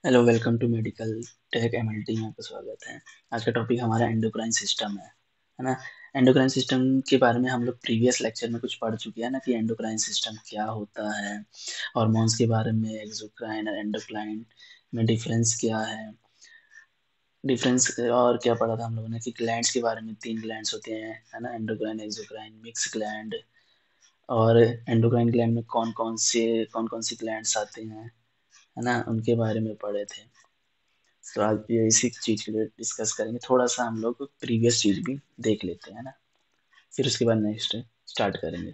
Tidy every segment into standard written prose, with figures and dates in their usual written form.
Hello, welcome to medical tech MLT में आपका स्वागत है। आज का टॉपिक हमारा एंडोक्राइन सिस्टम है ना। एंडोक्राइन सिस्टम के बारे में हम लोग प्रीवियस लेक्चर में कुछ पढ़ चुके हैं ना कि एंडोक्राइन सिस्टम क्या होता है, हार्मोन्स के बारे में, एक्सोक्राइन और एंडोक्राइन में डिफरेंस क्या है। डिफरेंस और क्या पढ़ा था हम लोगों ने कि ग्लैंड्स के बारे में, 3 ग्लैंड्स होते हैं है ना, एंडोक्राइन, एक्सोक्राइन, मिक्स ग्लैंड। और एंडोक्राइन ग्लैंड में कौन कौन सी ग्लैंड्स आते हैं है ना, उनके बारे में पढ़े थे। तो आज ये इसी चीज के लिए डिस्कस करेंगे। थोड़ा सा हम लोग प्रीवियस चीज भी देख लेते हैं ना, फिर उसके बाद नेक्स्ट स्टार्ट करेंगे।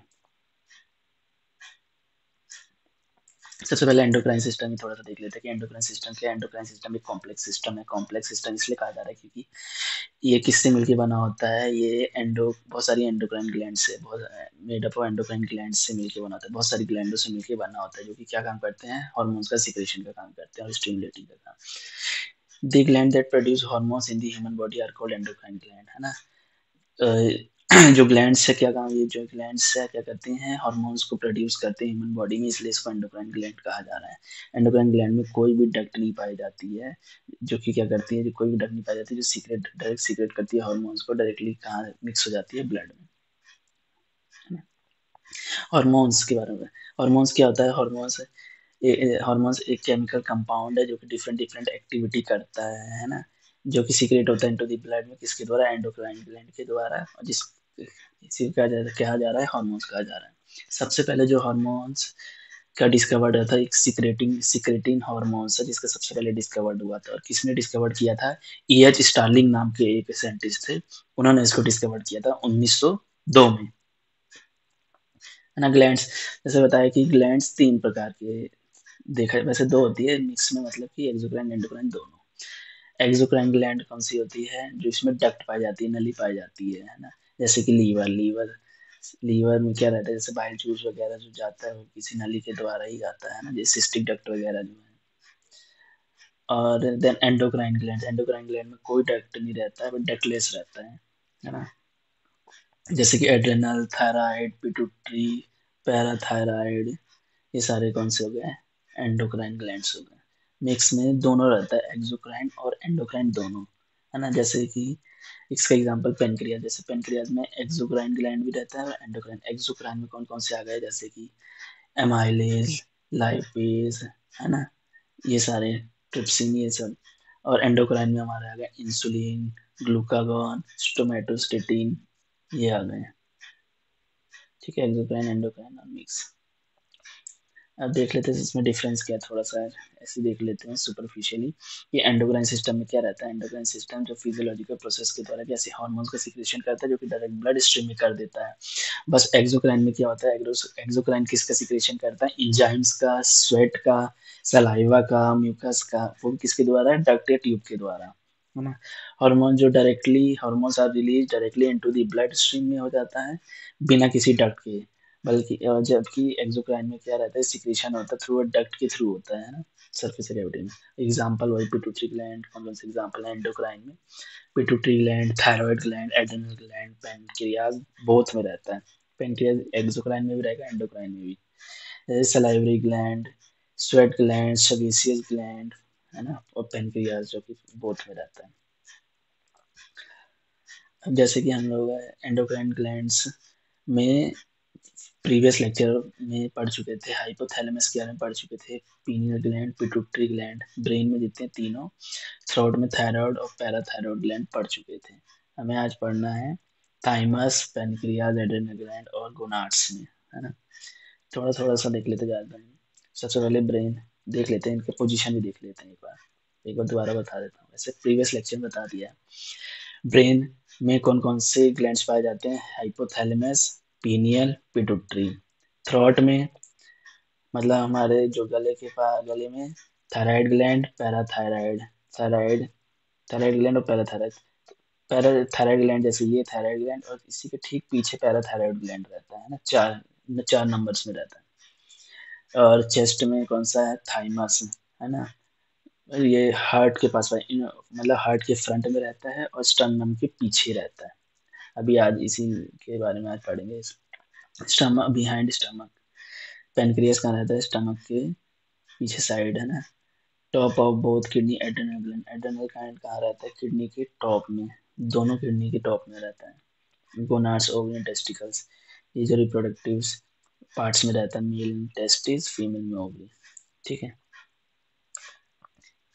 सबसे पहले एंडोक्राइन सिस्टम ही थोड़ा सा देख लेते हैं कि एंडोक्राइन सिस्टम क्या है। एंडोक्राइन सिस्टम एक कॉम्प्लेक्स सिस्टम है। कॉम्प्लेक्स सिस्टम इसलिए कहा जा रहा है क्योंकि ये किससे मिलके बना होता है। ये बहुत सारी एंडोक्राइन ग्लैंड से, बहुत made up of endocrine gland से मिलके बना होता है। बहुत सारी ग्लैंडों से मिलके बना होता है जो कि क्या काम करते हैं, हार्मोन्स का सिक्रेशन का काम करते हैं और स्टिमुलेटिंग का काम। The gland that produce hormones in the human body are called endocrine gland है ना। जो ग्लैंड्स है क्या काम, ये जो ग्लैंड्स है क्या करते हैं, हार्मोन्स को प्रोड्यूस करते हैं ह्यूमन बॉडी में, इसलिए इसको एंडोक्राइन ग्लैंड कहा जा रहा है। एंडोक्राइन ग्लैंड में कोई भी डक्ट नहीं पाई जाती है जो कि क्या करती है, जो कोई भी डक्ट नहीं पाई जाती जो डायरेक्ट सीक्रेट करती है हार्मोन्स को, डायरेक्टली कहाँ मिक्स हो जाती है, ब्लड में। हार्मोन्स के बारे में, हार्मोन्स क्या होता है, हार्मोन्स एक केमिकल कंपाउंड है जो कि डिफरेंट डिफरेंट एक्टिविटी करता है ना, जो कि सीक्रेट होता है इनटू द ब्लड में, किसके द्वारा, एंडोक्राइन ग्लैंड के द्वारा, और इसी कहा जा रहा है हार्मोन्स कहा जा रहा है। सबसे पहले जो हार्मोन्स का डिस्कवर्ड हुआ था, एक सिक्रेटिन हार्मोन्स है जिसका सबसे पहले डिस्कवर्ड हुआ था। और किसने डिस्कवर्ड किया था, एच स्टार्लिंग नाम के एक साइंटिस्ट थे, उन्होंने इसको डिस्कवर्ड किया था 1902 में है ना। ग्लैंड्स, जैसे बताया कि ग्लैंड्स 3 प्रकार के देखा, वैसे 2 होती है मिक्स में, मतलब कि एक्सोक्राइन एंडोक्राइन दोनों। एक्सोक्राइन ग्लैंड कौन सी होती है, जो इसमें डक्ट पाई जाती है, नली पाई जाती है ना। जैसे कि लीवर में क्या रहता है, जैसे बाइल जूस वगैरह जो जाता है वो किसी नली के द्वारा ही जाता है ना, जैसे सिस्टिक डक्ट वगैरह जो है। और देन एंडोक्राइन ग्लैंड में कोई डक्ट नहीं रहता है, बट डक्टलेस रहता है ना। जैसे कि एड्रेनल, थायराइड, पिट्यूटरी, पैराथायराइड, ये सारे कौन से हो गए, एंडोक्राइन ग्लैंड्स हो गए। मिक्स में दोनों रहता है, एक्सोक्राइन और एंडोक्राइन दोनों है ना। जैसे कि इसका एग्जांपल पेनक्रियाज, जैसे पेनक्रियाज में एक्सोक्राइन ग्लैंड भी रहता है और एंडोक्राइन। एक्सोक्राइन में कौन कौन से आ गए, जैसे कि एमाइलेज, लाइपेज है ना, ये सारे, ट्रिप्सिन, ये सब। और एंडोक्राइन में हमारे आ गए इंसुलिन, ग्लूकागॉन, स्टोमेटोस्टेटिन, ये आ गए। ठीक है, एक्सोक्राइन, एंडोक्राइन और मिक्स। अब देख लेते हैं इसमें डिफरेंस क्या है, थोड़ा सा ऐसे देख लेते हैं सुपरफिशियली। ये एंडोक्राइन सिस्टम में क्या रहता है, एंडोक्राइन सिस्टम जो फिजियोलॉजिकल प्रोसेस के द्वारा जैसे हार्मोन्स का सिक्रेशन करता है जो कि डायरेक्ट ब्लड स्ट्रीम में कर देता है। बस एक्सोक्राइन में क्या होता है, एक्सोक्राइन किसका सिक्रेशन करता है, इंजाइम्स का, स्वेट का, सलाइवा का, म्यूकस का, वो किसके द्वारा है, डक्ट या ट्यूब के द्वारा है ना। Hormones are release directly into the blood stream में हो जाता है, बिना किसी डक्ट के। बल्कि जबकि एक्सोक्राइन में क्या रहता है, सिक्रेशन होता है थ्रू अ डक्ट के थ्रू होता है ना, सरफेस कैविटी में। एग्जांपल वही पिट्यूटरी ग्लैंड, कौन कौन से एग्जांपल है एंडोक्राइन में, pituitary gland, thyroid gland, adrenal gland, pancreas, both में रहता है। पैनक्रियाज एक्सोक्राइन में भी रहेगा, एंडोक्राइन में भी। जैसे salivary gland, sweat gland, sebaceous gland है ना, और पैनक्रियाज जो कि बोथ में रहता है। अब जैसे कि हम लोग एंडोक्राइन ग्लैंड्स में प्रीवियस लेक्चर में पढ़ चुके थे, हाइपोथैलेमस के बारे में पढ़ चुके थे, pineal gland, pituitary gland, brain में जितने तीनों, थ्रोट में थायराइड और पैराथायराइड ग्लैंड पढ़ चुके थे। हमें आज पढ़ना है थाइमस, पैनक्रियाज, एड्रेनल ग्लैंड और गोनाड्स में है ना। थोड़ा थोड़ा सा देख लेते जाते हैं। सबसे पहले ब्रेन देख लेते हैं, इनके पोजीशन भी देख लेते हैं एक बार दोबारा बता देता हूँ, वैसे प्रीवियस लेक्चर में बता दिया है। ब्रेन में कौन कौन से ग्लैंड्स पाए जाते हैं, हाइपोथैलेमस, पीनियल, पिट्यूटरी। थ्रोट में मतलब हमारे जो गले में thyroid gland, parathyroid, thyroid thyroid gland और पैराथायराइड। पैराथायराइड ग्लैंड जैसे ये थायराइड ग्लैंड, और इसी के ठीक पीछे पैराथायराइड ग्लैंड रहता है ना, चार नंबर्स में रहता है। और चेस्ट में कौन सा है, थाइमस है ना, ये हार्ट के पास मतलब हार्ट के फ्रंट में रहता है और स्टर्नम के पीछे रहता है। अभी आज इसी के बारे में आज पढ़ेंगे। Stomach, behind stomach. पेनक्रियास कहाँ रहता है, स्टमक के पीछे साइड है ना। Top of both kidney adrenal gland. Adrenal gland कहाँ रहता है? किडनी के टॉप में, दोनों किडनी के टॉप में रहता है। गोनाड्स, ओवरी, टेस्टिकल्स, ये जो रिप्रोडक्टिव पार्ट्स में रहता है, मेल में टेस्टिस, फीमेल में ओवरी। ठीक है,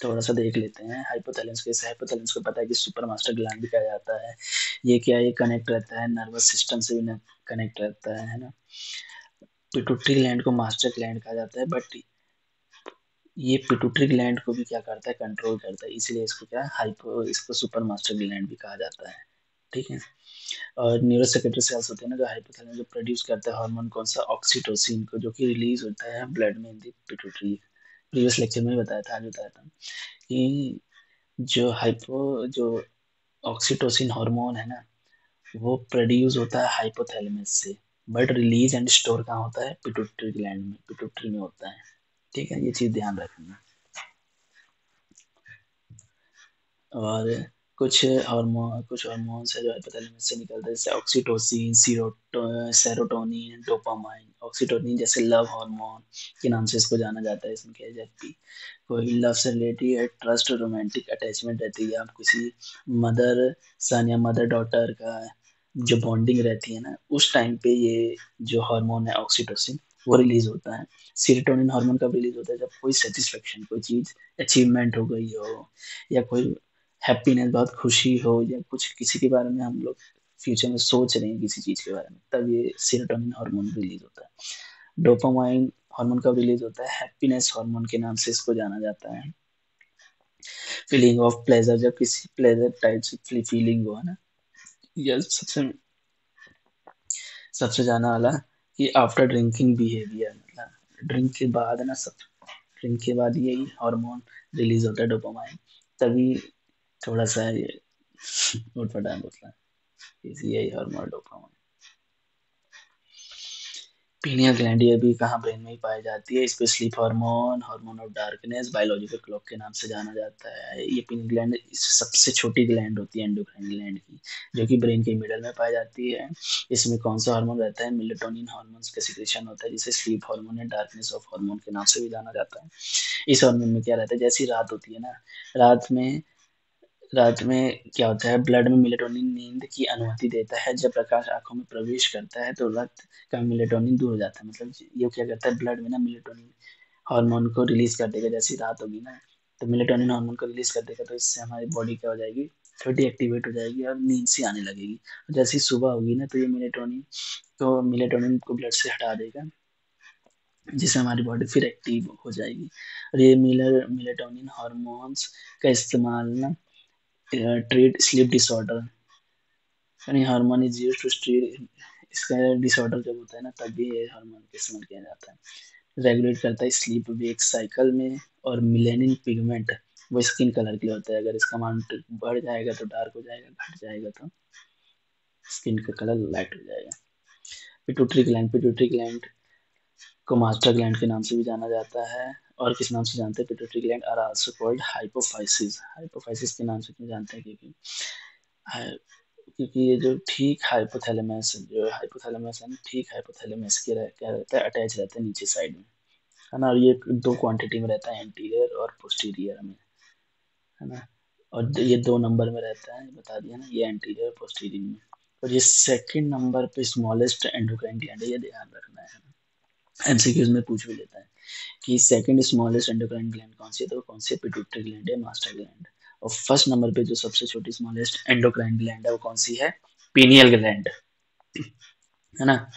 थोड़ा सा देख लेते हैं हाइपोथैलेमस कैसे। हाइपोथैलेमस को पता है कि सुपर मास्टर ग्लैंड भी कहा जाता है। ये क्या है? ये कनेक्ट रहता है नर्वस सिस्टम से भी कनेक्ट रहता है ना। पिट्यूटरी ग्लैंड को मास्टर ग्लैंड कहा जाता है, बट ये पिट्यूटरी ग्लैंड को भी क्या करता है? कंट्रोल करता है, इसलिए इसको क्या इसको सुपर मास्टर ग्लैंड भी कहा जाता है। ठीक है, और न्यूरोसेक्रेटरी सेल्स होते हैं ना जो हाइपोथैलेमस जो प्रोड्यूस करता है हार्मोन कौन सा? ऑक्सीटोसिन को, जो कि रिलीज होता है ब्लड में इन दी पिट्यूटरी। प्रीवियस लेक्चर में बताया था, आज बताया था कि जो ऑक्सीटोसिन हार्मोन है ना, वो प्रोड्यूस होता है हाइपोथैलेमस से, बट रिलीज एंड स्टोर कहाँ होता है? पिट्यूटरी ग्लैंड में, पिट्यूटरी में होता है। ठीक है, ये चीज ध्यान रखना। और कुछ हार्मोन्स है जो हाइपोथैलेमस से निकलते हैं, जैसे ऑक्सीटोसिन, सेरोटोनिन, डोपामाइन। ऑक्सीटोसिन जैसे लव हार्मोन के नाम से इसको जाना जाता है। इसमें क्या है, जब भी कोई लव से रिलेटेड है, ट्रस्ट, रोमांटिक अटैचमेंट रहती है, आप किसी मदर सन या मदर डॉटर का जो बॉन्डिंग रहती है ना, उस टाइम पे ये जो हार्मोन है ऑक्सीटोसिन वो रिलीज होता है। सीरोटोनिन हार्मोन कब रिलीज होता है? जब कोई सेटिस्फेक्शन, कोई चीज अचीवमेंट हो गई हो, या कोई हैप्पीनेस, बहुत खुशी हो, या कुछ किसी के बारे में हम लोग फ्यूचर में सोच रहे हैं किसी चीज के बारे में, तब ये सेरोटोनिन हार्मोन रिलीज होता है। डोपामाइन हार्मोन कब रिलीज होता है? हैप्पीनेस हार्मोन के नाम से इसको जाना जाता है। फीलिंग ऑफ प्लेजर, जब किसी प्लेजर टाइप से फीलिंग हो, है ना। यह सबसे जाना वाला कि आफ्टर ड्रिंकिंग बिहेवियर, मतलब ड्रिंक के बाद ना, सब ड्रिंक के बाद यही हार्मोन रिलीज होता है, डोपामाइन। तभी थोड़ा सा ये उठपटांग होता है, इसी यही हार्मोन डोपामाइन। पीनियल ग्लैंड ये भी कहाँ? ब्रेन में ही पाई जाती है। इस पे sleep hormone, hormone of darkness, biological clock के नाम से जाना जाता है। ये पीनियल ग्लैंड सबसे छोटी ग्लैंड होती है एंडोक्राइन ग्लैंड की, जो कि ब्रेन के मिडल में पाई जाती है। इसमें कौन सा हार्मोन रहता है? मेलेटोनिन हार्मोन का सिक्रेशन होता है, जिसे स्लीप हार्मोन या डार्कनेस ऑफ हार्मोन के नाम से भी जाना जाता है। इस हार्मोन में क्या रहता है? जैसी रात होती है ना, रात में रात में क्या होता है? ब्लड में मेलेटोनिन नींद की अनुमति देता है। जब प्रकाश आंखों में प्रवेश करता है तो रक्त का मेलेटोनिन दूर हो जाता है। मतलब ये क्या करता है? ब्लड में ना मेलेटोनिन हार्मोन को रिलीज कर देगा। जैसी रात होगी ना, तो मेलेटोनिन हार्मोन को रिलीज कर देगा, तो इससे हमारी बॉडी क्या हो जाएगी? थोड़ी एक्टिवेट हो जाएगी और नींद सी आने लगेगी। जैसी सुबह होगी ना, तो ये मेलेटोनिन को ब्लड से हटा देगा, जिससे हमारी बॉडी फिर एक्टिव हो जाएगी। और ये मेलेटोनिन हार्मोन्स का इस्तेमाल ना ट्रीट स्लीप डिसऑर्डर, यानी hormone is used to treat, इसका डिसऑर्डर जब होता है ना, तब भी ये हार्मोन का इस्तेमाल किया जाता है। रेगुलेट करता है स्लीप वेक साइकिल में। और मिलेनिन पिगमेंट वो स्किन कलर के लिए होता है। अगर इसका अमाउंट बढ़ जाएगा तो डार्क हो जाएगा, घट जाएगा तो स्किन का कलर लाइट हो जाएगा। पिट्यूटरी ग्लैंड को मास्टर ग्लैंड के नाम से भी जाना जाता है। और किस नाम से जानते हैं? Pituitary gland are also called hypophysis. Hypophysis के नाम से क्यों जानते हैं? क्योंकि ये जो ठीक हाइपोथैलेमस है ना, ठीक हाइपोथैलेमस के क्या रहता है? अटैच रहता है नीचे साइड में, है ना। और ये दो क्वांटिटी में रहता है, एंटीरियर और पोस्टीरियर में, है ना। और ये 2 नंबर में रहता है, बता दिया ना, ये एंटीरियर पोस्टीरियर में। और ये सेकंड नंबर पे स्मॉलेस्ट एंडोक्राइन ग्लैंड है, ये ध्यान रखना है। एमसीक्यूज में पूछ भी लेता है कि सेकंड स्मॉलेस्ट एंडोक्राइन ग्लैंड कौन सी है, तो कौन सी है? पिट्यूटरी ग्लैंड है, मास्टर ग्लैंड। और फर्स्ट नंबर पे जो सबसे छोटी स्मॉलेस्ट एंडोक्राइन ग्लैंड है, वो कौन सी है? पीनियल ग्लैंड, है ना।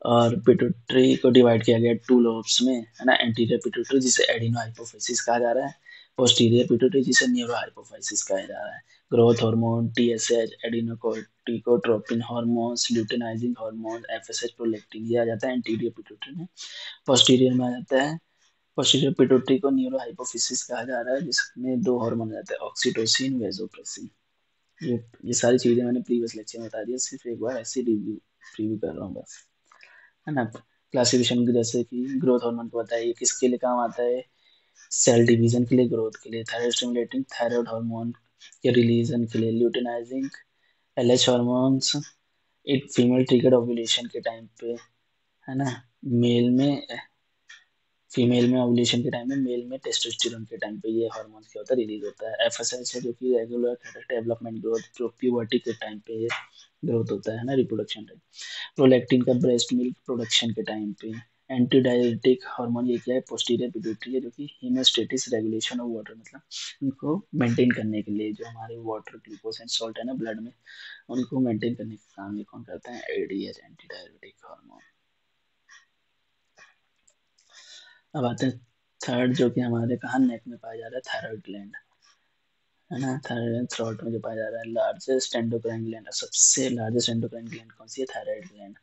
और पिट्यूटरी को डिवाइड किया गया 2 लोब्स में, है ना। एंटीरियर पिट्यूटरी, जिसे एडिनो हाइपोफिसिस कहा जा रहा है। पोस्टीरियर पिट्यूटरी, जिसे न्यूरो हाइपोफिसिस कहा जा रहा है। Growth hormone, TSH, adrenocorticotropin hormones, luteinising hormone, FSH, prolactin, ये आ जाता है एंटीरियर पिट्यूटरी में। पोस्टीरियर में आ जाता है, पोस्टीरियर पिट्यूटरी को न्यूरो हाइपोफिसिस कहा जा रहा है, जिसमें 2 हार्मोन रहते हैं, ऑक्सीटोसिन, वेसोप्रेसिन। ये सारी चीजें मैंने प्रीवियस लेक्चर में बता दिया, सिर्फ एक बार ऐसे रिव्यू कर रहा हूँ बस, है ना। क्लासिफिकेशन जैसे कि ग्रोथ हार्मोन को बताइए किसके लिए काम आता है? सेल डिवीजन के लिए, ग्रोथ के लिए। थायराइड स्टिमुलेटिंग थायराइड हार्मोन के रिलीजन के लिए। ल्यूटिनाइजिंग एलएच हार्मोन्स एक फीमेल ट्रिगर्ड ओव्यूलेशन के टाइम पे, है ना। मेल में फीमेल में ओव्यूलेशन के टाइम में, मेल में टेस्टोस्टेरोन के टाइम पे ये हार्मोन क्या होता है, रिलीज होता है। एफएसएच है जो कि रेगुलर डेवलपमेंट ग्रोथ, प्यूबर्टी के टाइम पे ये ग्रोथ होता है ना, रिप्रोडक्शन टाइम। प्रोलैक्टिन का ब्रेस्ट मिल्क प्रोडक्शन के टाइम पे। एंटी डायरेटिक हार्मोन ये क्या है, पोस्टीरियर पिट्यूटरी है, जो कि हीमोस्टेटिस रेगुलेशन ऑफ वाटर, मतलब उनको मेंटेन करने के लिए, जो हमारे वाटर ग्लूकोज एंड सॉल्ट है ना ब्लड में, उनको मेंटेन करने का काम ये कौन करता है, एडीएच, एंटी डायरेटिक हार्मोन। अब आते हैं थर्ड, जो कि हमारे कहा नेक में पाया जा रहा है, थायराइड ग्लैंड है ना। थायराइड थ्रोट में जो पाया जा रहा है, लार्जेस्ट एंडोक्राइन ग्लैंड, सबसे लार्जेस्ट एंडोक्राइन ग्लैंड कौन सी है, थायराइड ग्लैंड।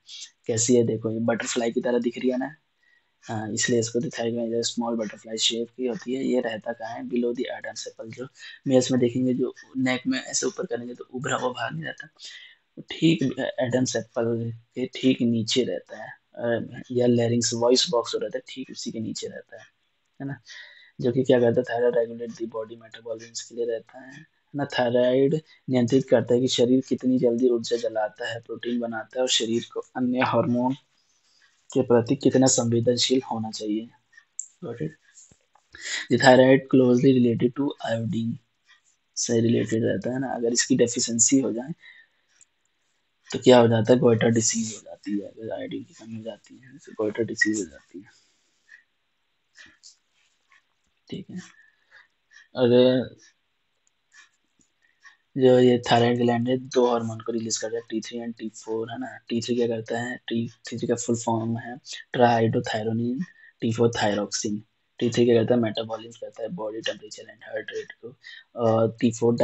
कैसी है देखो, ये बटरफ्लाई की तरह दिख रही है ना। हाँ, इसलिए इसको thyroid gland small butterfly shape की होती है। ये रहता कहाँ है, बिलो द एडम सेपल। जो मेल्स में देखेंगे, जो नेक में ऐसे ऊपर करेंगे तो उभरा हुआ बाहर नहीं रहता, ठीक एडम सेपल के ठीक नीचे रहता है, या लैरिंग्स वॉइस बॉक्स रहता है, ठीक उसी के नीचे रहता है ना। जो कि क्या करता है, thyroid regulate the body metabolism के लिए रहता है ना। थायराइड नियंत्रित करता है कि शरीर कितनी जल्दी ऊर्जा जलाता है, प्रोटीन बनाता है, और शरीर को अन्य हार्मोन के प्रति कितना संवेदनशील होना चाहिए। Got it. The thyroid closely related to iodine से रिलेटेड रहता है ना। अगर इसकी डेफिशिएंसी हो जाए तो क्या हो जाता है, गोइटर डिसीज हो जाती है। अगर आयोडीन की कमी हो जाती है तो गोइटर डिसीज हो जाती है, ठीक है। और जो ये थायराइड ग्लैंड है, दो हार्मोन को रिलीज करता है, T3 एंड T4 है ना। T3 क्या करता है, T3 का फुल फॉर्म है ट्राइहाइड्रोथायरोनिन, T4 थायरोक्सिन। T3 क्या करता है, मेटाबॉलिज्म करता है, body temperature and heart rate को। और T4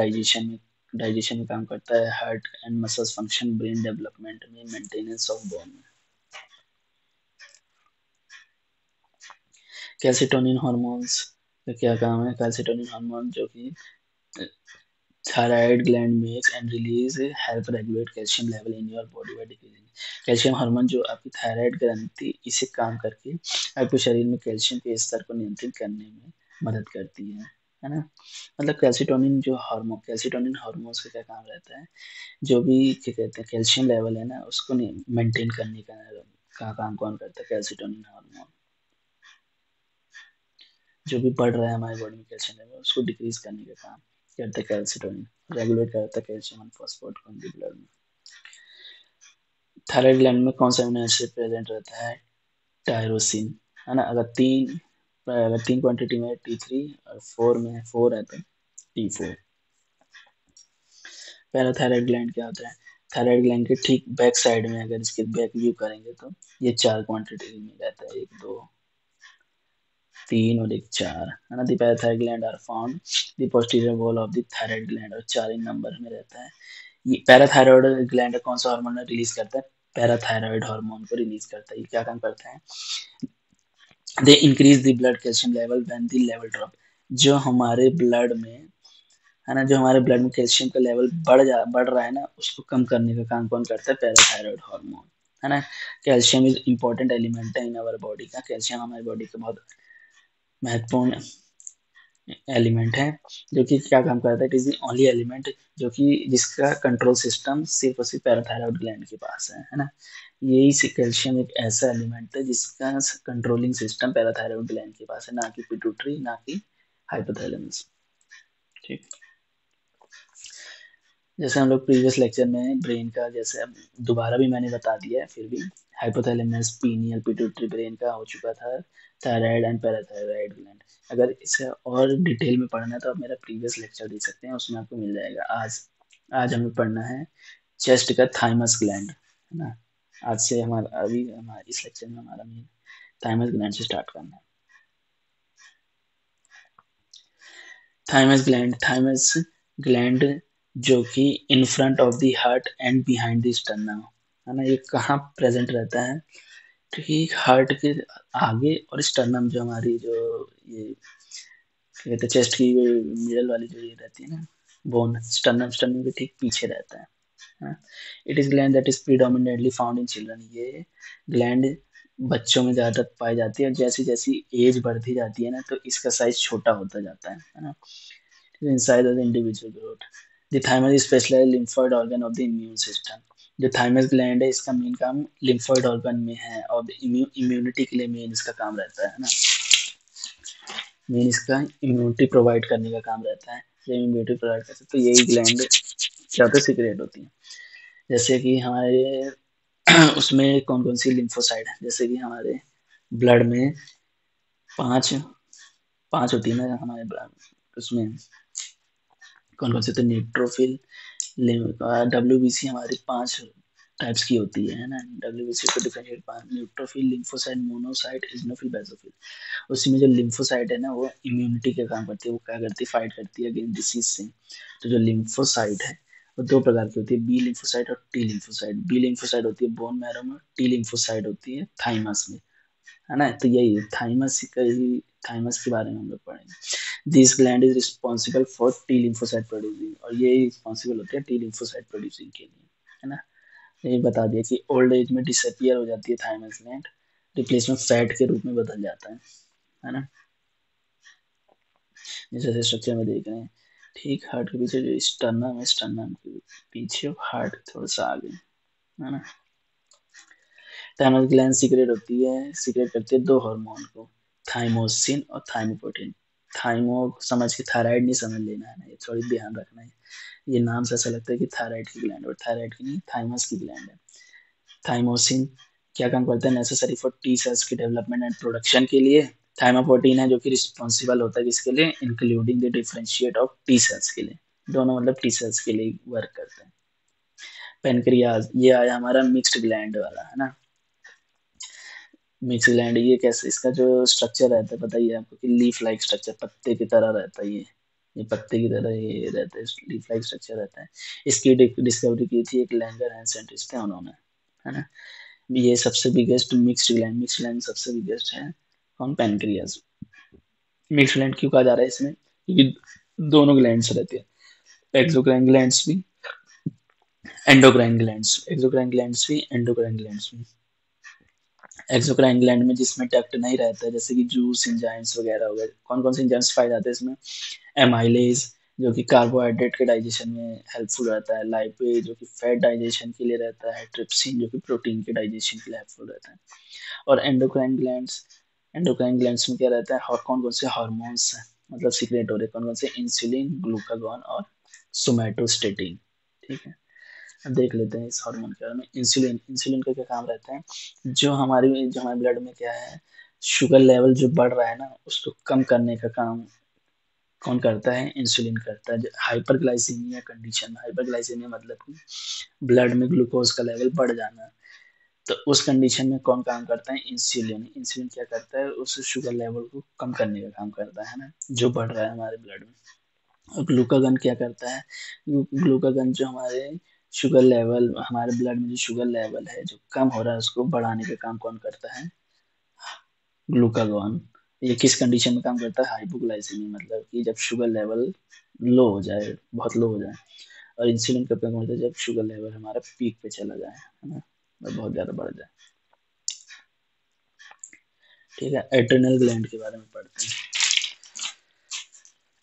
डाइजेशन में काम करता है, heart and muscles function, brain development में, मेंटेनेंस ऑफ बोन में। कैल्सिटोनिन हार्मोन्स का क्या काम है, कैल्सिटोनिन हार्मोन जो कि thyroid gland makes and release help regulate calcium level in your body by decreasing calcium hormone, जो आपकी थायराइड ग्रंथि इसे काम करके आपके शरीर में कैल्शियम के स्तर को नियंत्रित करने में मदद करती है ना। मतलब कैल्सिटोनिन हार्मोन्स का क्या काम रहता है, जो भी क्या कहते हैं कैल्शियम लेवल है ना, उसको मेंटेन करने का काम कौन करता है, कैल्सिटोनिन हार्मोन। जो भी बढ़ रहा है हमारे बॉडी में कैल्शियम लेवल, उसको डिक्रीज करने का काम करता है कैल्सिटोनिन। रेगुलेट करता है कैल्शियम एंड फॉस्फोरेट को ब्लड में। थायराइड ग्लैंड में कौन सा अमीनो एसिड प्रेजेंट रहता है, टायरोसिन है ना। अगर तीन क्वांटिटी में T3 और 4 में 4 है तो T4। पैराथायराइड ग्लैंड क्या होता है, थायराइड ग्लैंड के ठीक बैक साइड में, अगर इसके बैक व्यू करेंगे तो ये 4 क्वांटिटी में रहता है, 1 2 3 और 1 4 है ना। The parathyroid gland are found the posterior wall of the thyroid gland, और 4 इन नंबर में रहता है। ये पैराथायराइड ग्लैंड कौन सा हार्मोन रिलीज करता है, पैराथायराइड हार्मोन को रिलीज करता है। ये क्या काम करता है, they increase the blood calcium level when the level drop. जो हमारे ब्लड में है ना, जो हमारे ब्लड में कैल्शियम का लेवल बढ़ रहा है ना, उसको कम करने का काम कौन करता है, पैराथायराइड हार्मोन है ना। कैल्शियम इज इंपॉर्टेंट एलिमेंट है इन आवर बॉडी का। कैल्शियम हमारी बॉडी का बहुत महत्वपूर्ण एलिमेंट है, जो कि क्या काम करता है, it is the only element जो कि जिसका कंट्रोल सिस्टम सिर्फ और सिर्फ पैराथायराइड ग्लैंड के पास है ना। यही कैल्शियम एक ऐसा एलिमेंट है जिसका कंट्रोलिंग सिस्टम पैराथायराइड ग्लैंड के पास है, ना कि पिट्यूटरी, ना कि हाइपोथैलेमस, ठीक। जैसे हम लोग प्रीवियस लेक्चर में ब्रेन का, जैसे अब दोबारा भी मैंने बता दिया है फिर भी, हाइपोथैलेमस, पीनियल, पिट्यूटरी ब्रेन का हो चुका था, थायराइड एंड पैराथायराइड ग्लैंड। अगर इसे और डिटेल में पढ़ना है तो आप मेरा प्रीवियस लेक्चर देख सकते हैं, उसमें आपको मिल जाएगा। आज आज हमें पढ़ना है चेस्ट का थाइमस ग्लैंड है ना। आज से हमारा अभी हमारे इस लेक्चर में हमारा मेन थाइमस ग्लैंड से स्टार्ट करना है। थाइमस ग्लैंड जो कि in front of the heart and behind the sternum है ना। ये कहाँ प्रेजेंट रहता है, ठीक हार्ट के आगे, और स्टर्नम जो हमारी जो ये कहते हैं चेस्ट की मिडल वाली जो ये रहती है ना बोन, स्टर्नम के ठीक पीछे रहता है। It is gland that is predominantly found in children. ये ग्लैंड बच्चों में ज्यादा पाई जाती है, और जैसी जैसी एज बढ़ती जाती है ना, तो इसका साइज छोटा होता जाता है ना। inside of the individual growth. The thymus is specialized lymphoid organ of the immune system. जो थाइमस ग्लैंड है, इसका मेन काम लिम्फोइड ऑर्गन में है, और इम्यूनिटी के लिए मेन इसका काम रहता है ना। मेन इसका इम्यूनिटी प्रोवाइड करने का काम रहता है। जब इम्यूनिटी प्रोवाइड करते हैं तो यही ग्लैंड क्या होता है, सीक्रेट होती है। जैसे कि हमारे उसमें कौन कौन सी लिम्फोसाइट है, जैसे कि हमारे ब्लड में पांच पांच होती है ना हमारे ब्लड उसमें, कौन कौन से, तो न्यूट्रोफिल, डब्ल्यूबीसी हमारी पांच टाइप्स की होती है ना। डब्ल्यूबीसी को डिफरेंशिएट पांच, neutrophil, lymphocyte, monocyte, eosinophil, basophil. उसी में जो लिम्फोसाइट है ना वो इम्यूनिटी का काम करती है, वो क्या करती है, फाइट करती है अगेंस्ट डिसीज से। तो जो लिम्फोसाइट है वो दो प्रकार की होती है, बी लिम्फोसाइट और टी लिम्फोसाइट। बी लिम्फोसाइट होती है बोन मैरो में, टी लिम्फोसाइट होती है थाइमस में, है ना। तो यही है थाइमस का ही, थाइमस के बारे में हम लोग पढ़ेंगे। This gland is responsible for T lymphocyte producing, और ये रिस्पॉन्सिबल होते हैं टी लिम्फोसाइट प्रोड्यूसिंग के लिए, है ना। ये बता दिया कि ओल्ड एज में डिसअपियर हो जाती है थाइमस ग्लैंड, रिप्लेस में फैट के रूप में बदल जाता है ना। जैसे स्ट्रक्चर में देख रहे हैं, ठीक हार्ट के पीछे जो स्टर्नम है, स्टर्नम के पीछे हार्ट थोड़ा सा आगे, है ना। थाइमस ग्लैंड सीक्रेट होती है, सीक्रेट करती है दो हार्मोन को, थाइमोसिन और थाइमोप्रोटीन। थाइमो समझ के थायराइड नहीं समझ लेना है ना, ये थोड़ी ध्यान रखना है। ये नाम से ऐसा लगता है कि थायराइड की ग्लैंड, और थायराइड की नहीं, थाइमस की ग्लैंड है। थाइमोसिन क्या काम करता है, नेसेसरी फॉर टी सेल्स की डेवलपमेंट एंड प्रोडक्शन के लिए। थाइमोप्रोटीन है जो कि रिस्पॉन्सिबल होता है किसके लिए, including the differentiate of T cells के लिए, दोनों मतलब टी सेल्स के लिए वर्क करते हैं। पेनक्रियाज, ये आया हमारा मिक्स्ड ग्लैंड वाला, है ना। मिक्स्ड ग्लैंड ये कैसे, इसका जो स्ट्रक्चर रहता है बताइए आपको, कि लीफ लाइक स्ट्रक्चर, पत्ते की तरह रहता है ये पत्ते की तरह ये रहता है, लीफ लाइक स्ट्रक्चर रहता है। इसकी डिस्कवरी की थी एक लैंगर एंड साइंटिस्ट थे उन्होंने, है ना। ये सबसे biggest mixed gland, mixed gland सबसे बिगेस्ट है कौन, पेनक्रियाज। मिक्स्ड ग्लैंड क्यों कहा जा रहा है इसमें, क्योंकि दोनों ग्लैंड्स रहते हैं, एक्सोक्राइन ग्लैंड्स भी, एंडोक्राइन ग्लैंड्स, एक्सोक्राइन ग्लैंड्स भी, एंडोक्राइन ग्लैंड्स भी। एक्सोक्राइन ग्लैंड में जिसमें डक्ट नहीं रहता है, जैसे कि जूस एंजाइम्स वगैरह हो गए, कौन कौन से एंजाइम्स पाए जाते हैं इसमें, एमाइलेज जो कि कार्बोहाइड्रेट के डाइजेशन में हेल्पफुल रहता है, लाइपेज जो कि फैट डाइजेशन के लिए रहता है, ट्रिप्सिन जो कि प्रोटीन के डाइजेशन के लिए हेल्पफुल रहता है। और एंडोक्राइन ग्लैंड्स, एंडोक्राइन ग्लैंड्स में क्या रहता है, कौन कौन से हार्मोन्स मतलब सीक्रेट हो रहे हैं, कौन कौन से, इंसुलिन, ग्लूकागॉन और सोमैटोस्टेटिन। ठीक है, अब देख लेते हैं इस हार्मोन के बारे में। इंसुलिन, इंसुलिन का क्या काम रहता है, जो हमारे ब्लड में क्या है, शुगर लेवल जो बढ़ रहा है ना उसको कम करने का काम कौन करता है, इंसुलिन करता है। हाइपरग्लाइसीमिया कंडीशन, हाइपरग्लाइसीमिया मतलब कि ब्लड में ग्लूकोज का लेवल बढ़ जाना, तो उस कंडीशन में कौन काम करता है, इंसुलिन। इंसुलिन क्या करता है, उस शुगर लेवल को कम करने का काम करता है ना, जो बढ़ रहा है हमारे ब्लड में। और ग्लूकागन क्या करता है, ग्लूकागन जो हमारे शुगर लेवल, हमारे ब्लड में जो शुगर लेवल है जो कम हो रहा है उसको बढ़ाने का काम कौन करता है, ग्लूकागॉन। ये किस कंडीशन में काम करता है, हाइपोग्लाइसीमिया, मतलब कि जब शुगर लेवल लो हो जाए, बहुत लो हो जाए। और इंसुलिन कब काम करता है, जब शुगर लेवल हमारा पीक पे चला जाए, है ना, बहुत ज़्यादा बढ़ जाए। ठीक है, एड्रेनल ग्लैंड के बारे में पढ़ते हैं।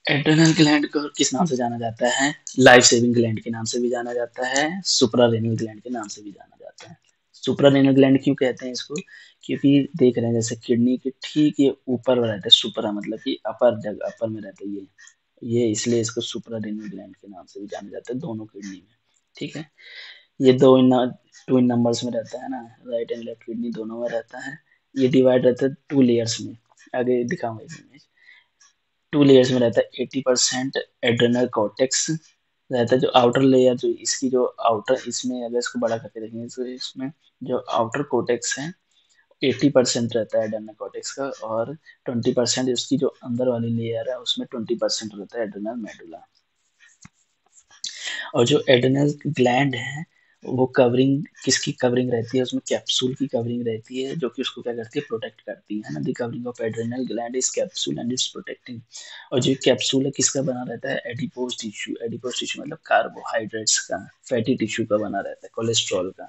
एड्रेनल ग्लैंड को किस नाम से जाना जाता है, लाइफ सेविंग ग्लैंड के नाम से भी जाना जाता है, सुप्रारेनल ग्लैंड के नाम से भी जाना जाता है। सुप्रारेनल ग्लैंड क्यों कहते हैं इसको, क्योंकि देख रहे हैं जैसे किडनी के ठीक ये ऊपर रहता है, सुपरा मतलब कि अपर जगह, अपर में रहता है ये इसलिए इसको सुप्रारेनल ग्लैंड के नाम से भी जाना जाता है, दोनों किडनी में। ठीक है, ये टू इन नंबर्स में रहता है ना, राइट एंड लेफ्ट किडनी दोनों में रहता है। ये डिवाइड रहता है टू लेयर्स में, आगे दिखाऊंगा इमेज। टू लेयर्स में रहता है, 80% एड्रेनल कॉर्टेक्स रहता है, जो आउटर लेयर, जो इसकी जो आउटर, इसमें अगर इसको बड़ा करके देखेंगे तो इसमें जो आउटर कोटेक्स है 80% रहता है एड्रेनल कॉर्टेक्स का, और 20% उसकी जो अंदर वाली लेयर है उसमें 20% रहता है एड्रेनल मेडुला। और जो एड्रेनल ग्लैंड है वो कवरिंग, किसकी कवरिंग रहती है, उसमें कैप्सूल की कवरिंग रहती है जो कि उसको क्या करती है, प्रोटेक्ट करती है ना। The covering of adrenal gland is capsule and it's protecting. और जो कैप्सूल है किसका बना रहता है, एडिपोज टिश्यू, एडिपोज टिश्यू मतलब कार्बोहाइड्रेट्स का, फैटी टिश्यू का बना रहता है, कोलेस्ट्रॉल का,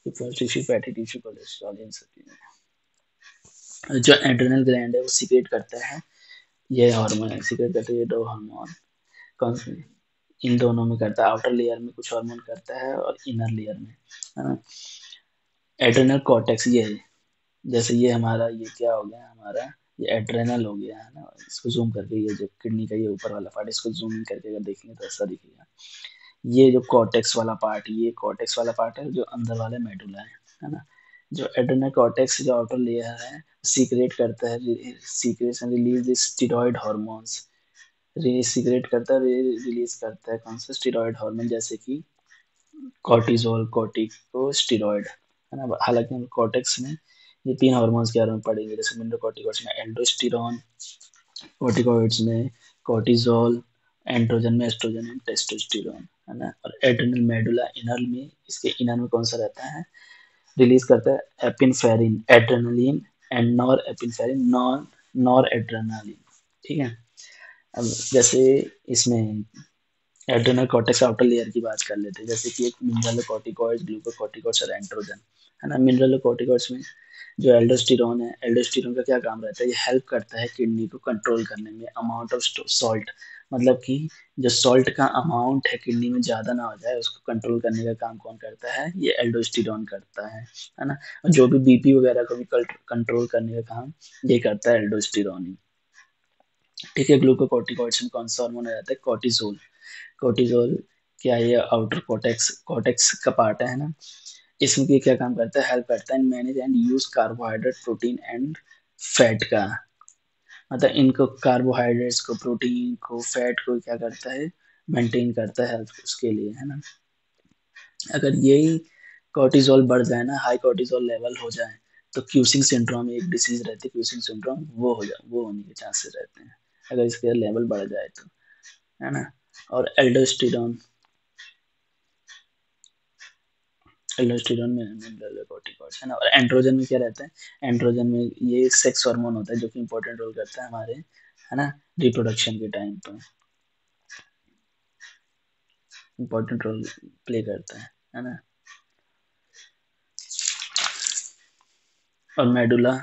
adipose tissue, fatty tissue, cholesterol, इन सब चीजों। जो एड्रेनल ग्लैंड है वो सीक्रेट करता है, ये हार्मोन सीक्रेट करता है, ये दो हार्मोन, कौन से, इन दोनों में करता है, आउटर लेयर में कुछ हार्मोन करता है और इनर लेयर में, है ना। एड्रेनल कॉर्टेक्स ये है, जैसे ये हमारा, ये क्या हो गया हमारा ये एड्रेनल हो गया है ना, इसको जूम करके ये जो किडनी का ये ऊपर वाला पार्ट, इसको जूम इन करके अगर देखेंगे तो ऐसा दिखेगा। ये जो कॉर्टेक्स वाला पार्ट, ये कॉर्टेक्स वाला पार्ट है जो अंदर वाला मेडुला है ना। जो एड्रेनल कॉर्टेक्स जो आउटर लेयर है सीक्रेट करता है, secrets and release the steroid hormones, secret करता है, रिलीज करता है कौन सा स्टेरॉइड हार्मोन, जैसे कि कॉर्टिजोल, कॉर्टिकोस्टेरॉइड है ना। हालांकि हम कॉर्टेक्स में ये तीन हार्मोन्स के बारे में पढ़ेंगे, जैसे मिनरल में एल्डोस्टेरॉन, कॉर्टिकॉइड्स में कॉर्टिजोल, एंड्रोजन में एस्ट्रोजन एंड टेस्टोस्टेरोन है ना। और एड्रेनल मेडुला इनर में, इसके इनर में कौन सा रहता है, रिलीज करता है epinephrine, adrenaline and norepinephrine, noradrenaline. ठीक है। अब जैसे इसमें एड्रेनल कॉर्टेक्स आउटर लेयर की बात कर लेते हैं, जैसे कि एक मिनरल कॉर्टिकॉइड्स, ग्लूकोकॉर्टिकॉइड्स और एंड्रोजन है ना। मिनरल कॉर्टिकॉइड्स में जो एल्डोस्टेरॉन है, एल्डोस्टेरॉन का क्या काम रहता है, ये हेल्प करता है किडनी को कंट्रोल करने में, अमाउंट ऑफ सॉल्ट, मतलब कि जो सॉल्ट का अमाउंट है किडनी में ज़्यादा ना हो जाए, उसको कंट्रोल करने का काम कौन करता है, ये एल्डोस्टेरॉन करता है ना। और जो भी बीपी वगैरह को भी कंट्रोल करने का काम ये करता है एल्डोस्टेरॉन ही। ठीक है। ग्लूकोकॉर्टिकॉइड्स में कौन सा हार्मोन आ जाता है, कॉर्टिसोल। कॉर्टिसोल क्या है, ये आउटर कॉर्टेक्स कॉर्टेक्स का पार्ट है ना। इसमें ये क्या काम करता है, हेल्प करता है manage and use carbohydrate, protein and fat का, मतलब इनको कार्बोहाइड्रेट्स को, प्रोटीन को, फैट को क्या करता है, मेंटेन करता है हेल्थ उसके लिए है ना। अगर यही कॉर्टिसोल बढ़ जाए ना, हाई कॉर्टिसोल लेवल हो जाए, तो क्यूसिंग सिंड्रोम एक डिसीज रहती है, क्यूसिंग सिंड्रोम, वो हो जाए, वो होने के चांसेस रहते हैं अगर इसके लेवल बढ़ जाए तो, है ना। और एल्डोस्टेरॉन, एल्डोस्टेरॉन में मिनरल कॉर्टिकॉइड्स है ना। और एंड्रोजन में क्या रहता है, एंड्रोजन में ये एक सेक्स हार्मोन होता है जो कि इंपॉर्टेंट रोल करता है हमारे, है ना, रिप्रोडक्शन के टाइम पे इंपॉर्टेंट रोल प्ले करता है ना। और मेडुला,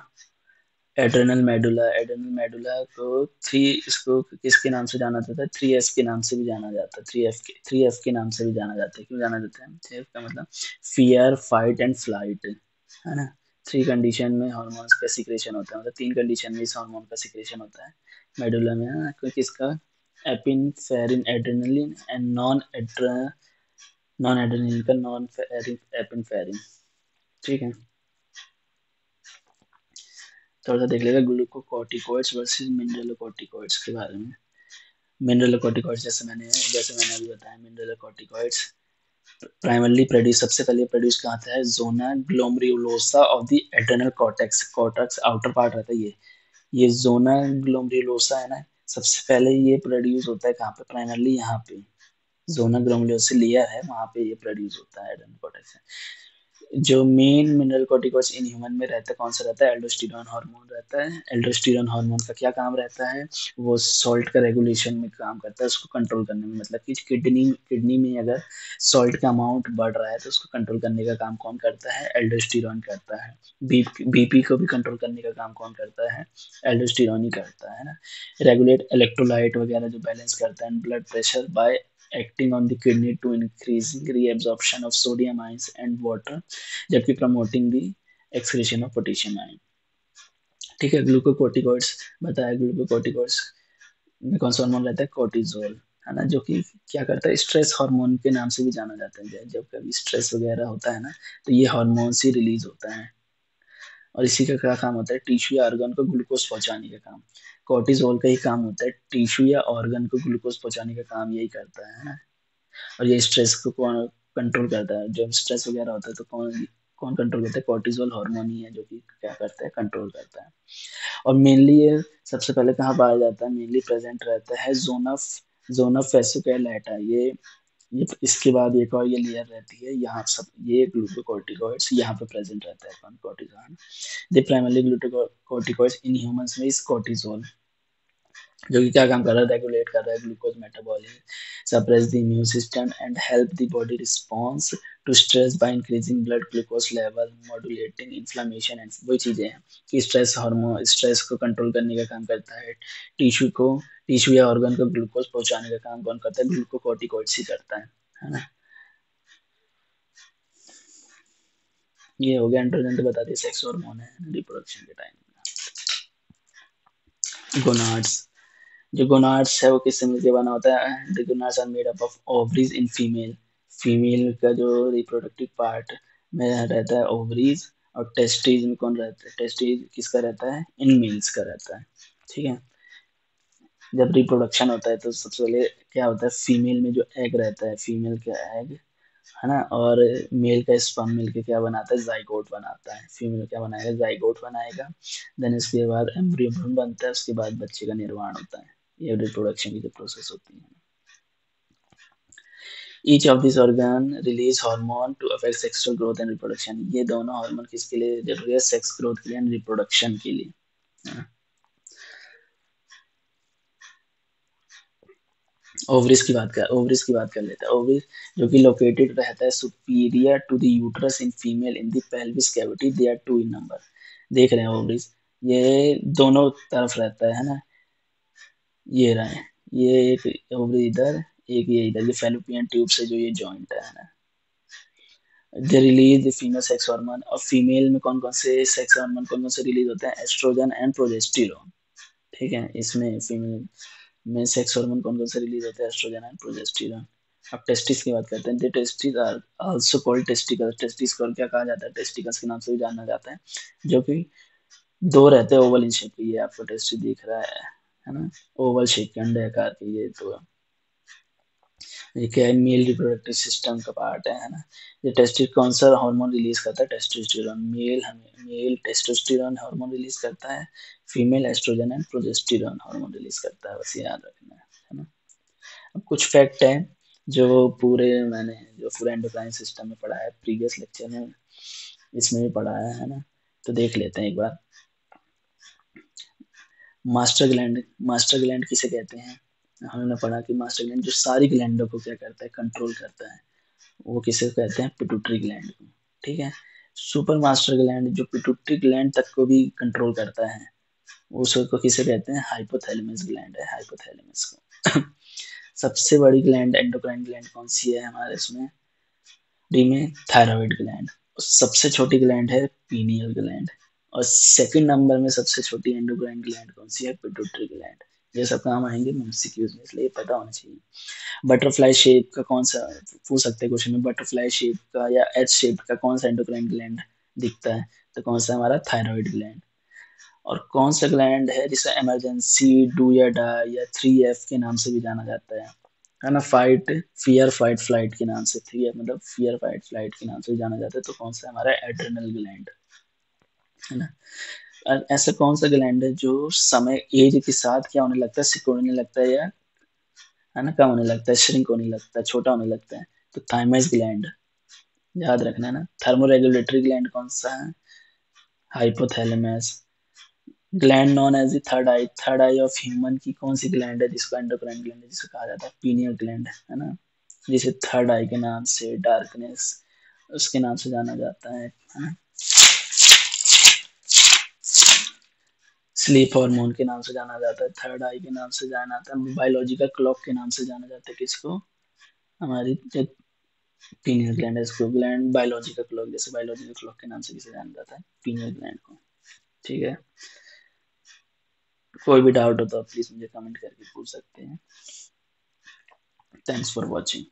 एड्रेनल मेडुला को थ्री, इसको किसके नाम से जाना जाता है, 3F के नाम से भी जाना जाता है, 3F के नाम से भी जाना जाता है। क्यों जाना जाता है, 3F का मतलब फियर, फाइट एंड फ्लाइट है ना। थ्री कंडीशन में हार्मोन्स का सिक्रेशन होता है, मतलब तीन कंडीशन में इस हार्मोन का सिक्रेशन होता है मेडुला में, है ना। क्योंकि इसका एपिनफेरिन, एड्रेनलिन एंड नॉन एड्रेनलिन का नॉन एपिनफेरिन। ठीक है। थोड़ा सा देख लेगा ग्लूकोकॉर्टिकॉइड्स वर्सेस मिनरलोकॉर्टिकॉइड्स के बारे में। मिनरलोकॉर्टिकॉइड्स जैसे मैंने अभी बताया, मिनरलोकॉर्टिकॉइड्स प्राइमरली प्रोड्यूस, सबसे पहले प्रोड्यूस कहाँ होता है, zona glomerulosa of the adrenal cortex, cortex outer part रहता है ये जोना ग्लोमेरुलोसा है ना। सबसे पहले ये प्रोड्यूस होता है कहाँ पे, प्राइमरली यहाँ पे जोना ग्लोमेरुलोसा लेयर है, वहाँ पे ये प्रोड्यूस होता है एड्रेनल कॉर्टेक्स। जो main mineral corticoids in human में रहता है, कौन सा रहता है, एल्डोस्टेरॉन हार्मोन रहता है। एल्डोस्टेरॉन हार्मोन का क्या काम रहता है, वो सॉल्ट का रेगुलेशन में काम करता है, उसको कंट्रोल करने में, मतलब कि किडनी में अगर सॉल्ट का अमाउंट बढ़ रहा है तो उसको कंट्रोल करने का काम कौन करता है, एल्डोस्टेरॉन करता है। बीपी को भी कंट्रोल करने का काम कौन करता है, एल्डोस्टेरॉन ही करता है ना। रेगुलेट इलेक्ट्रोलाइट वगैरह जो बैलेंस करता है, blood pressure by acting on the kidney to increasing reabsorption of sodium ions and water, जबकि promoting the excretion of potassium ion। ठीक है। ग्लूकोकोर्टिकॉइड्स बताया, ग्लूकोकोर्टिकॉइड्स में कौन सा हार्मोन रहता है, कोर्टिजोल है ना, जो कि क्या करता है, स्ट्रेस हार्मोन के नाम से भी जाना जाता है। जब कभी स्ट्रेस वगैरह होता है ना, तो ये हार्मोन से रिलीज होता है। और इसी का क्या काम होता है, टिश्यू या ऑर्गन को ग्लूकोज पहुंचाने का काम, कोर्टिजोल का ही काम होता है, टिश्यू या ऑर्गन को ग्लूकोज पहुंचाने का काम यही करता है ना। और ये स्ट्रेस को कौन कंट्रोल करता है, जब स्ट्रेस वगैरह होता है तो कौन कौन कंट्रोल करता है, कोर्टिजोल हार्मोन ही है जो कि क्या करता है, कंट्रोल करता है। और मेनली ये सबसे पहले कहाँ पाया जाता है, मेनली प्रेजेंट रहता है जोना फेसिकुलेटा, ये इसके बाद एक और ये लेयर रहती है यहाँ, सब ये ग्लूकोकॉर्टिकॉइड्स यहाँ पे प्रेजेंट रहता है, कौन, cortisol. The primary glucocorticoids in humans में इज कोर्टिजोल, जो कि क्या काम कर रहा है, रेगुलेट कर रहा है glucose metabolism, suppress the immune system and help the body response to stress by increasing blood glucose level, modulating inflammation and वही चीजें हैं कि स्ट्रेस हार्मोन, स्ट्रेस को कंट्रोल करने का काम करता है। टिश्यू को, टिश्यू या ऑर्गन को ग्लूकोज पहुंचाने का काम कौन करता है, ग्लूकोकॉर्टिकॉइड्स ही करता है ना। ये हो गया एंड्रोजन, तो बता दिए सेक्स हार्मोन है रिप्रोडक्शन के टाइम। गोनाड्स। जो गोनाड्स है वो किससे मिलकर बना होता है? The gonads are made up of ovaries in female. Female का जो रिप्रोडक्टिव पार्ट में रहता है ओवरीज, और टेस्टिस में कौन रहता है? टेस्टिस किसका रहता है? इन मेल्स का रहता है। ठीक है। जब रिप्रोडक्शन होता है तो सबसे पहले क्या होता है, फीमेल में जो एग रहता है, फीमेल का एग है ना, और मेल का स्पर्म मिलके क्या बनाता है? जाइगोट बनाता है। फीमेल क्या बनाएगा? जाइगोट बनाएगा। देन इसके बाद एम्ब्रियो भ्रूण बनता है, उसके बाद बच्चे का निर्माण होता है। ये रिप्रोडक्शन की जो प्रोसेस होती है। Each of this organ release hormone to affect sexual growth and reproduction. ये दोनों हार्मोन किसके लिए जरूरी है? सेक्स ग्रोथ के लिए एंड रिप्रोडक्शन के लिए। ओवरिस की बात कर लेते हैं। ओवरिस जो कि लोकेटेड रहता है superior to the uterus in female in the pelvis cavity, they are two in number. देख रहे हैं ओवरिस, ये दोनों तरफ रहता है ना। ये रहा है, ये एक ओवरी इधर, एक ये इधर, ये फेलोपियन ट्यूब से जो ये जॉइंट है ना। They release the female sex hormone. और फीमेल में कौन कौन से सेक्स हार्मोन कौन कौन से रिलीज होते हैं? Estrogen and progesterone. ठीक है, इसमें फीमेल में सेक्स हार्मोन कौन कौन से रिलीज होते हैं? Estrogen and progesterone. अब टेस्टिस की बात करते हैं। Testis are also called testicles. Testis को और क्या कहा जाता है? टेस्टिकल्स के नाम से भी जाना जाता है। जो कि दो रहते हैं ओवल इन शेप के। ये आपको टेस्टिस दिख रहा है ना, ओवल शेप के अंडे आकार के। ये तो ये क्या है? मेल रिप्रोडक्टिव सिस्टम का पार्ट है ना। ये टेस्टिस कौन सा हार्मोन रिलीज करता है? Testosterone. Male testosterone hormone release करता है, female estrogen and progesterone hormone release करता है। बस याद रखना है ना। अब कुछ फैक्ट है जो पूरे मैंने जो पूरे एंडोक्राइन सिस्टम में पढ़ा है प्रीवियस लेक्चर में, इसमें भी पढ़ा है ना। तो देख लेते हैं एक बार। मास्टर ग्लैंड किसे कहते हैं? हमने पढ़ा कि मास्टर ग्लैंड जो सारी ग्लैंडों को क्या करता है? कंट्रोल करता है। वो किसे कहते हैं? पिट्यूटरी ग्लैंड को। ठीक है। सुपर मास्टर ग्लैंड जो पिट्यूटरी ग्लैंड तक को भी कंट्रोल करता है, उसको किसे कहते हैं? हाइपोथैलेमस ग्लैंड है, हाइपोथैलेमस को। सबसे बड़ी ग्लैंड एंडोक्राइन ग्लैंड कौन सी है हमारे इसमें? डी में थायराइड ग्लैंड। सबसे छोटी ग्लैंड है पीनियल ग्लैंड। और सेकंड नंबर में सबसे छोटी एंडोक्राइन ग्लैंड कौन सी है? Pituitary gland. ये सब काम आएंगे एमसीक्यूज में, इसलिए पता होना चाहिए। बटरफ्लाई शेप का कौन सा, पूछ सकते हैं क्वेश्चन में, बटरफ्लाई शेप का या एच शेप का कौन सा एंडोक्राइन ग्लैंड दिखता है? तो कौन सा? हमारा थायराइड ग्लैंड। और कौन सा ग्लैंड है जिसे इमरजेंसी डू या डाई या 3F के नाम से भी जाना जाता है ना? फाइट, फियर, फाइट, फ्लाइट के नाम से। 3F मतलब फियर, फाइट, फ्लाइट के नाम से भी जाना जाता है। तो कौन सा? हमारा एड्रेनल ग्लैंड है ना। और ऐसा कौन सा ग्लैंड है जो समय एज के साथ क्या होने लगता है? सिकुड़ने लगता है, या है ना, कम होने लगता है, श्रिंक होने लगता है, छोटा होने लगता है? तो थाइमस ग्लैंड। याद रखना है ना। थर्मोरेगुलेटरी ग्लैंड कौन सा है? Hypothalamus. Gland known as the third eye. Third eye of human की कौन सी ग्लैंड है जिसको एंडोक्राइन ग्लैंड है, जिसको कहा जाता है पीनियल ग्लैंड, है ना। जिसे थर्ड आई के नाम से, डार्कनेस उसके नाम से जाना जाता है ना। स्लीप हार्मोन के नाम से जाना जाता है। थर्ड आई के नाम से जाना जाता है। बायोलॉजिकल क्लॉक के नाम से जाना जाता है किसको? हमारी जो पीनियल ग्लैंड है, इसको ग्लैंड बायोलॉजिकल क्लॉक, जैसे बायोलॉजिकल क्लॉक के नाम से किसे जाना जाता है? पीनियल ग्लैंड को। ठीक है। कोई भी डाउट हो तो आप प्लीज मुझे कमेंट करके पूछ सकते हैं। Thanks for watching.